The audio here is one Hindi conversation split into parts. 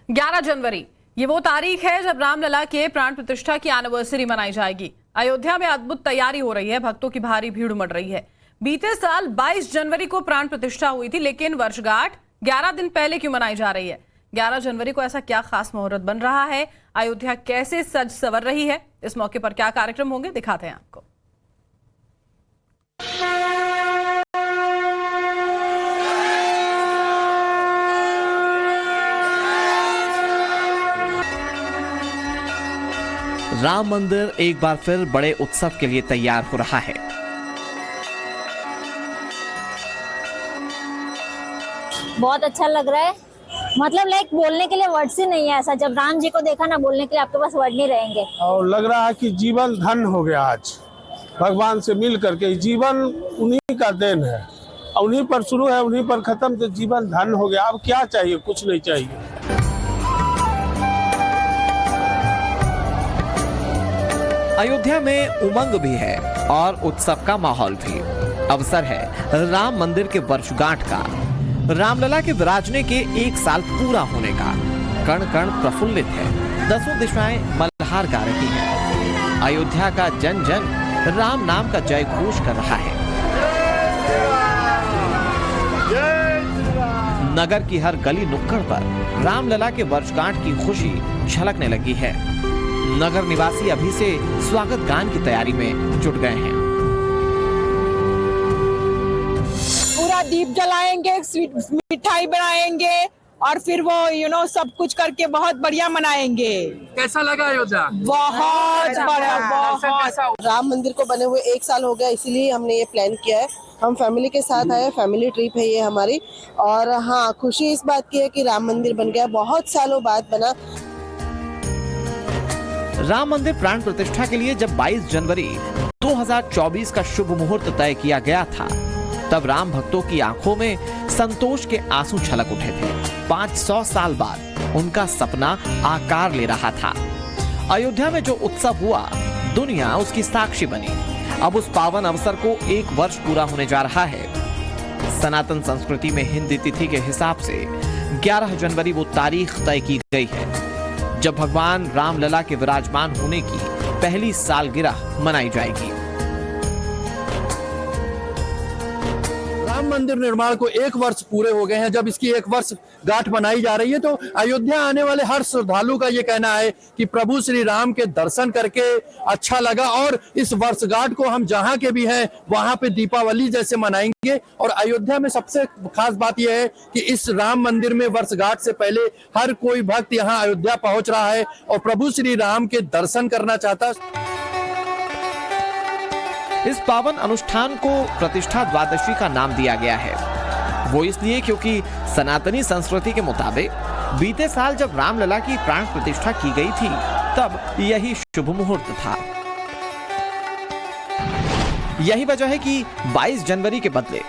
11 जनवरी ये वो तारीख है जब रामलला के प्राण प्रतिष्ठा की एनिवर्सरी मनाई जाएगी। अयोध्या में अद्भुत तैयारी हो रही है, भक्तों की भारी भीड़ उमड़ रही है। बीते साल 22 जनवरी को प्राण प्रतिष्ठा हुई थी, लेकिन वर्षगांठ 11 दिन पहले क्यों मनाई जा रही है? 11 जनवरी को ऐसा क्या खास मुहूर्त बन रहा है? अयोध्या कैसे सज संवर रही है? इस मौके पर क्या कार्यक्रम होंगे, दिखाते हैं आपको। राम मंदिर एक बार फिर बड़े उत्सव के लिए तैयार हो रहा है। बहुत अच्छा लग रहा है, मतलब लाइक बोलने के लिए वर्ड्स ही नहीं है। ऐसा जब राम जी को देखा ना, बोलने के लिए आपके पास वर्ड नहीं रहेंगे। और लग रहा है कि जीवन धन्य हो गया। आज भगवान से मिल करके, जीवन उन्हीं का देन है, उन्हीं पर शुरू है, उन्हीं पर खत्म, तो जीवन धन्य हो गया। अब क्या चाहिए? कुछ नहीं चाहिए। अयोध्या में उमंग भी है और उत्सव का माहौल भी। अवसर है राम मंदिर के वर्षगांठ का, रामलला के विराजने के 1 साल पूरा होने का। कण कण प्रफुल्लित है, 10 दिशाएं मल्हार गा रही हैं। अयोध्या का जन जन राम नाम का जय घोष कर रहा है। नगर की हर गली नुक्कड़ पर रामलला के वर्षगांठ की खुशी झलकने लगी है। नगर निवासी अभी से स्वागत गान की तैयारी में जुट गए हैं। पूरा दीप जलाएंगे, मिठाई बनाएंगे और फिर वो सब कुछ करके बहुत बढ़िया मनाएंगे। कैसा लगा अयोध्या? बहुत बड़ा, बहुत। राम मंदिर को बने हुए 1 साल हो गया, इसीलिए हमने ये प्लान किया है। हम फैमिली के साथ आए, फैमिली ट्रिप है ये हमारी। और हाँ, खुशी इस बात की है कि राम मंदिर बन गया, बहुत सालों बाद बना। राम मंदिर प्राण प्रतिष्ठा के लिए जब 22 जनवरी 2024 का शुभ मुहूर्त तय किया गया था, तब राम भक्तों की आंखों में संतोष के आंसू छलक उठे थे। 500 साल बाद उनका सपना आकार ले रहा था। अयोध्या में जो उत्सव हुआ, दुनिया उसकी साक्षी बनी। अब उस पावन अवसर को 1 वर्ष पूरा होने जा रहा है। सनातन संस्कृति में हिंदी तिथि के हिसाब से 11 जनवरी वो तारीख तय की गई है जब भगवान रामलला के विराजमान होने की पहली सालगिरह मनाई जाएगी। राम मंदिर निर्माण को 1 वर्ष पूरे हो गए हैं। जब इसकी 1 वर्ष गांठ मनाई जा रही है, तो अयोध्या आने वाले हर श्रद्धालु का ये कहना है कि प्रभु श्री राम के दर्शन करके अच्छा लगा। और इस वर्षगांठ को हम जहां के भी हैं वहां पे दीपावली जैसे मनाएंगे। और अयोध्या में सबसे खास बात यह है कि इस राम मंदिर में वर्षगांठ से पहले हर कोई भक्त यहाँ अयोध्या पहुंच रहा है और प्रभु श्री राम के दर्शन करना चाहता है। इस पावन अनुष्ठान को प्रतिष्ठा द्वादशी का नाम दिया गया है। वो इसलिए क्योंकि सनातनी संस्कृति के मुताबिक बीते साल जब रामलला की प्राण प्रतिष्ठा की गई थी, तब यही शुभ मुहूर्त था। यही वजह है कि 22 जनवरी के बदले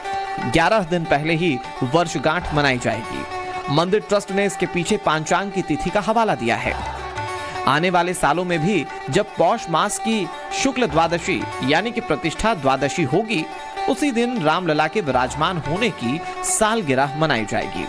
11 दिन पहले ही वर्षगांठ मनाई जाएगी। मंदिर ट्रस्ट ने इसके पीछे पांचांग की तिथि का हवाला दिया है। आने वाले सालों में भी जब पौष मास की शुक्ल द्वादशी यानी कि प्रतिष्ठा द्वादशी होगी, उसी दिन रामलला के विराजमान होने की सालगिरह मनाई जाएगी।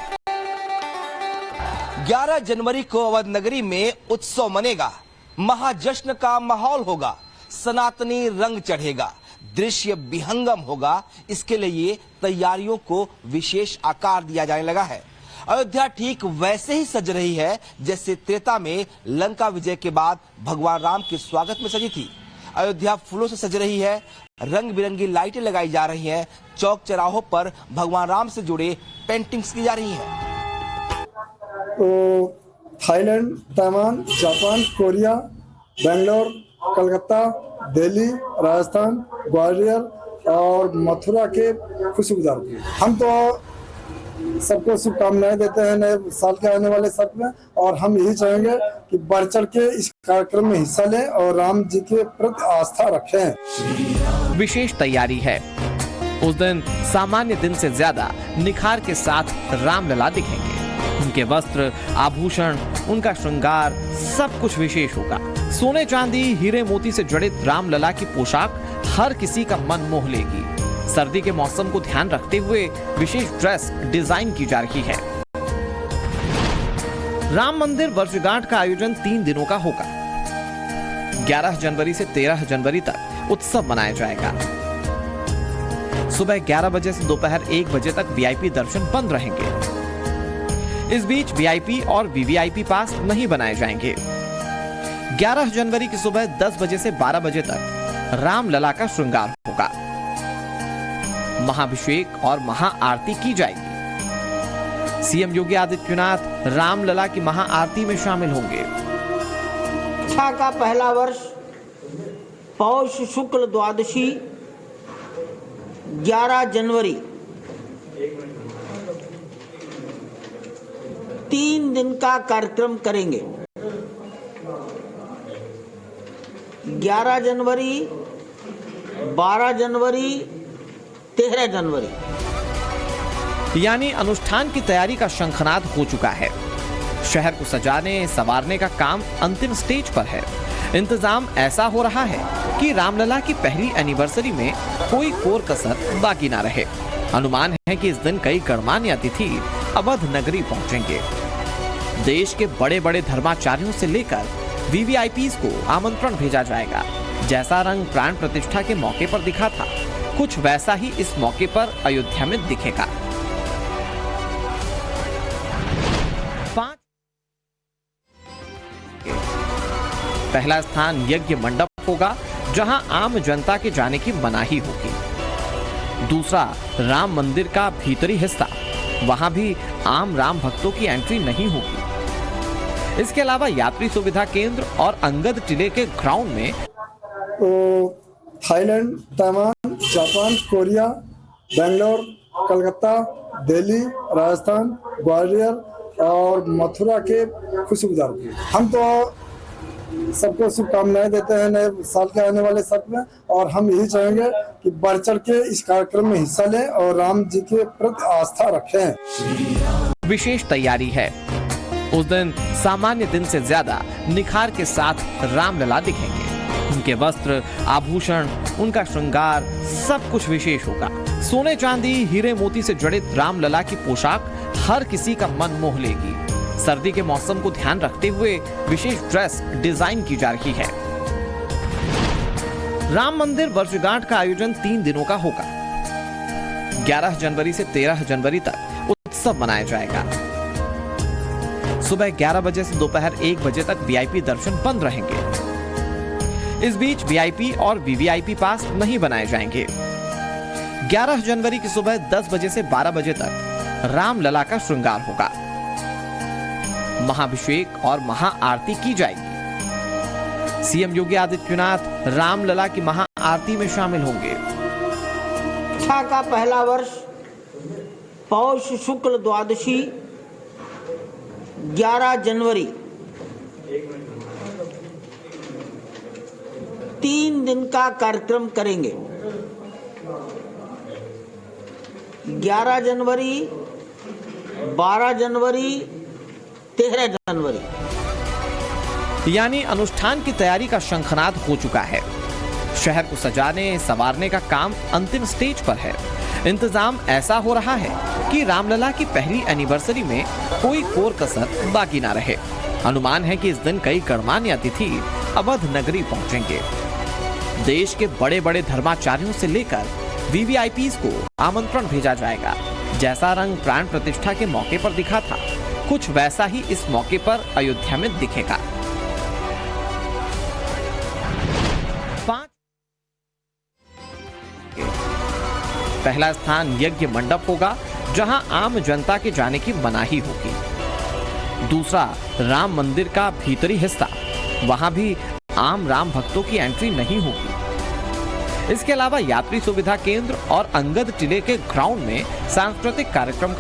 11 जनवरी को अवध नगरी में उत्सव मनेगा, महाजश्न का माहौल होगा, सनातनी रंग चढ़ेगा, दृश्य विहंगम होगा। इसके लिए तैयारियों को विशेष आकार दिया जाने लगा है। अयोध्या ठीक वैसे ही सज रही है जैसे त्रेता में लंका विजय के बाद भगवान राम के स्वागत में सजी थी। अयोध्या फूलों से सज रही है, रंग बिरंगी लाइटें लगाई जा रही हैं, चौक चौराहों पर भगवान राम से जुड़े पेंटिंग्स की जा रही हैं। तो Thailand, Taiwan, Japan, Korea, Bangalore, Calcutta, Delhi, Rajasthan, Gwalior और मथुरा के खुशबूदार हम तो सबको शुभकामनाएं देते हैं नए साल के आने वाले साल में। और हम यही चाहेंगे कि बढ़ चढ़ के इस कार्यक्रम में हिस्सा लें और राम जी के प्रति आस्था रखें। विशेष तैयारी है। उस दिन सामान्य दिन से ज्यादा निखार के साथ रामलला दिखेंगे। उनके वस्त्र, आभूषण, उनका श्रृंगार सब कुछ विशेष होगा। सोने चांदी हीरे मोती से जड़ित रामलला की पोशाक हर किसी का मन मोह लेगी। सर्दी के मौसम को ध्यान रखते हुए विशेष ड्रेस डिजाइन की जा रही है। राम मंदिर वर्षगांठ का आयोजन 3 दिनों का होगा। 11 जनवरी से 13 जनवरी तक उत्सव मनाया जाएगा। सुबह 11 बजे से दोपहर 1 बजे तक वीआईपी दर्शन बंद रहेंगे। इस बीच वीआईपी और वीवीआईपी पास नहीं बनाए जाएंगे। 11 जनवरी की सुबह 10 बजे से 12 बजे तक रामलला का श्रृंगार होगा। महाभिषेक और महाआरती की जाएगी। सीएम योगी आदित्यनाथ रामलला की महाआरती में शामिल होंगे। प्रतिष्ठा का पहला वर्ष पौष शुक्ल द्वादशी 11 जनवरी 3 दिन का कार्यक्रम करेंगे। 11 जनवरी, 12 जनवरी, 13 जनवरी यानी अनुष्ठान की तैयारी का शंखनाद हो चुका है। शहर को सजाने संवारने का काम अंतिम स्टेज पर है। इंतजाम ऐसा हो रहा है कि रामलला की पहली एनिवर्सरी में कोई कोर कसर बाकी ना रहे। अनुमान है कि इस दिन कई गणमान्य अतिथि अवध नगरी पहुंचेंगे। देश के बड़े बड़े धर्माचार्यों से लेकर वीवीआईपीज को आमंत्रण भेजा जाएगा। जैसा रंग प्राण प्रतिष्ठा के मौके पर दिखा था, कुछ वैसा ही इस मौके पर अयोध्या में दिखेगा। पहला स्थान यज्ञ मंडप होगा, जहां आम जनता के जाने की मनाही होगी। दूसरा राम मंदिर का भीतरी हिस्सा, वहां भी आम राम भक्तों की एंट्री नहीं होगी। इसके अलावा यात्री सुविधा केंद्र और अंगद टिले के ग्राउंड में Thailand, Taiwan, Japan, Korea, Bangalore, Calcutta, Delhi, Rajasthan, Gwalior और मथुरा के खुशबूदार। हम तो सबको शुभकामनाएं देते हैं नए साल के आने वाले सत्र में, और हम यही चाहेंगे कि बढ़ चढ़ के इस कार्यक्रम में हिस्सा लें और राम जी के प्रति आस्था रखें। विशेष तैयारी है। उस दिन सामान्य दिन से ज्यादा निखार के साथ रामलला दिखेंगे। उनके वस्त्र, आभूषण, उनका श्रृंगार सब कुछ विशेष होगा। सोने चांदी हीरे मोती से जड़ित रामलला की पोशाक हर किसी का मन मोह लेगी। सर्दी के मौसम को ध्यान रखते हुए विशेष ड्रेस डिजाइन की जा रही है। राम मंदिर वर्षगांठ का आयोजन 3 दिनों का होगा। 11 जनवरी से 13 जनवरी तक उत्सव मनाया जाएगा। सुबह 11 बजे से दोपहर 1 बजे तक वीआईपी दर्शन बंद रहेंगे। इस बीच वीआईपी और वीवीआईपी पास नहीं बनाए जाएंगे। 11 जनवरी की सुबह 10 बजे से 12 बजे तक रामलला का श्रृंगार होगा। महाभिषेक और महाआरती की जाएगी। सीएम योगी आदित्यनाथ रामलला की महाआरती में शामिल होंगे। प्रतिष्ठा का पहला वर्ष पौष शुक्ल द्वादशी 11 जनवरी 3 दिन का कार्यक्रम करेंगे। 11 जनवरी, 12 जनवरी, 13 जनवरी यानी अनुष्ठान की तैयारी का शंखनाद हो चुका है। शहर को सजाने संवारने का काम अंतिम स्टेज पर है। इंतजाम ऐसा हो रहा है कि रामलला की पहली एनिवर्सरी में कोई कोर कसर बाकी ना रहे। अनुमान है कि इस दिन कई गणमान्य अतिथि अवध नगरी पहुंचेंगे। देश के बड़े बड़े धर्माचार्यों से लेकर वीवीआईपीज को आमंत्रण भेजा जाएगा। जैसा रंग प्राण प्रतिष्ठा के मौके पर दिखा था, कुछ वैसा ही इस मौके पर अयोध्या में दिखेगा। पहला स्थान यज्ञ मंडप होगा, जहां आम जनता के जाने की मनाही होगी। दूसरा राम मंदिर का भीतरी हिस्सा, वहां भी आम राम भक्तों की एंट्री नहीं होगी। इसके अलावा यात्री सुविधा केंद्र और अंगद टिले के ग्राउंड में सांस्कृतिक कार्यक्रम